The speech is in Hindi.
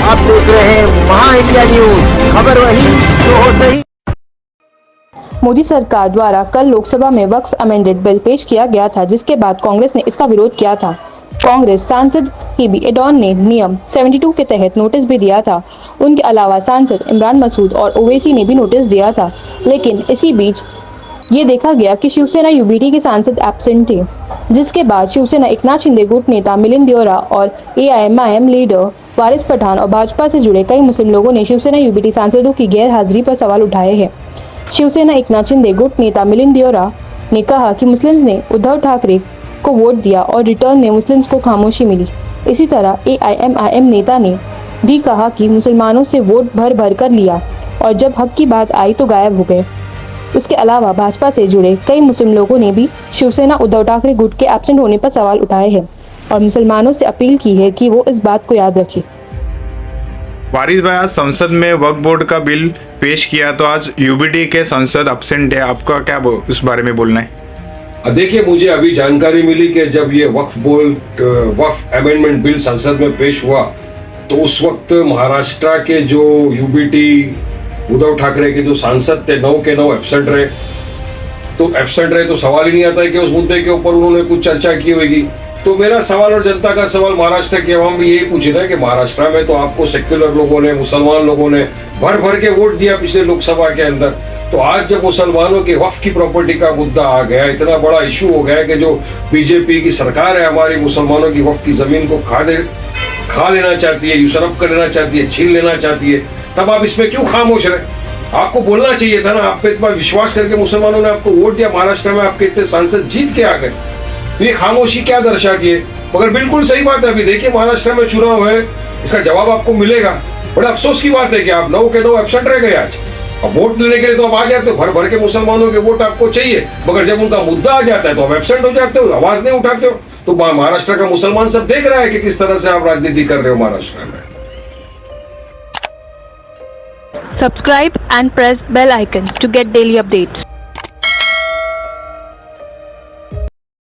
आप देख रहे हैं महा इंडिया न्यूज, खबर वही जो हो सही। मोदी सरकार द्वारा कल लोकसभा में वक्फ अमेंडेड बिल पेश किया गया था, जिसके बाद कांग्रेस ने इसका विरोध किया था। कांग्रेस सांसद हिबी एडॉन ने नियम 72 के तहत नोटिस भी दिया था। उनके अलावा सांसद इमरान मसूद और ओवैसी ने भी नोटिस दिया था, लेकिन इसी बीच ये देखा गया कि शिवसेना यूबीटी के सांसद एब्सेंट थे, जिसके बाद शिवसेना एकनाथ शिंदे गुट नेता मिलिंद देओरा और एआईएमआईएम लीडर वारिस पठान और भाजपा से जुड़े कई मुस्लिम लोगों ने शिवसेना यूबीटी सांसदों की गैर हाजिरी पर सवाल उठाए हैं। शिवसेना एकनाथ शिंदे गुट नेता मिलिंद देओरा ने कहा कि मुस्लिम्स ने उद्धव ठाकरे को वोट दिया और रिटर्न में मुस्लिम्स को खामोशी मिली। इसी तरह एआईएमआईएम नेता ने भी कहा कि मुसलमानों से वोट भर भर कर लिया और जब हक की बात आई तो गायब हो गए। उसके अलावा भाजपा से जुड़े कई मुस्लिम लोगों ने भी शिवसेना उद्धव ठाकरे गुट के एब्सेंट होने पर सवाल उठाए हैं और मुसलमानों से अपील की है कि वो इस बात को याद रखें। वारिस भाई, आज संसद में वक्फ बोर्ड का बिल पेश किया तो आज यूबीटी के सांसद एब्सेंट है, आपका क्या उस बारे में बोलना है? देखिए, मुझे अभी जानकारी मिली कि जब ये वक्फ अमेंडमेंट बिल संसद में पेश हुआ तो उस वक्त महाराष्ट्र के जो यूबीटी उद्धव ठाकरे के जो सांसद थे 9 के 9 एब्सेंट रहे। तो सवाल ही नहीं आता है कि उस मुद्दे के ऊपर उन्होंने कुछ चर्चा की होगी। तो मेरा सवाल और जनता का सवाल महाराष्ट्र के अवाम भी यही पूछ रहा है कि महाराष्ट्र में तो आपको सेक्युलर लोगों ने, मुसलमान लोगों ने भर भर के वोट दिया पिछले लोकसभा के अंदर। तो आज जब मुसलमानों के वक्फ की प्रॉपर्टी का मुद्दा आ गया, इतना बड़ा इशू हो गया कि जो बीजेपी की सरकार है हमारी मुसलमानों की वक्फ की जमीन को खा लेना चाहती है, यूसरफ कर लेना चाहती है, छीन लेना चाहती है, तब आप इसमें क्यों खामोश रहे? आपको बोलना चाहिए था ना। आप पे इतना विश्वास करके मुसलमानों ने आपको वोट दिया, महाराष्ट्र में आपके इतने सांसद जीत के आ गए, ये खामोशी क्या दर्शाती है? मगर बिल्कुल सही बात है। अभी देखिए महाराष्ट्र में चुनाव है, इसका जवाब आपको मिलेगा। बड़े अफसोस की बात है कि आप 9 के 9 एब्सेंट रह गए आज। अब वोट लेने के लिए तो आप आ जाते हो, भर भर के मुसलमानों के वोट आपको चाहिए, मगर जब उनका मुद्दा आ जाता है तो आप एब्सेंट हो जाते हो, आवाज नहीं उठाते हो। तो महाराष्ट्र का मुसलमान सब देख रहा है कि किस तरह से आप राजनीति कर रहे हो महाराष्ट्र में। Subscribe and press bell icon to get daily updates.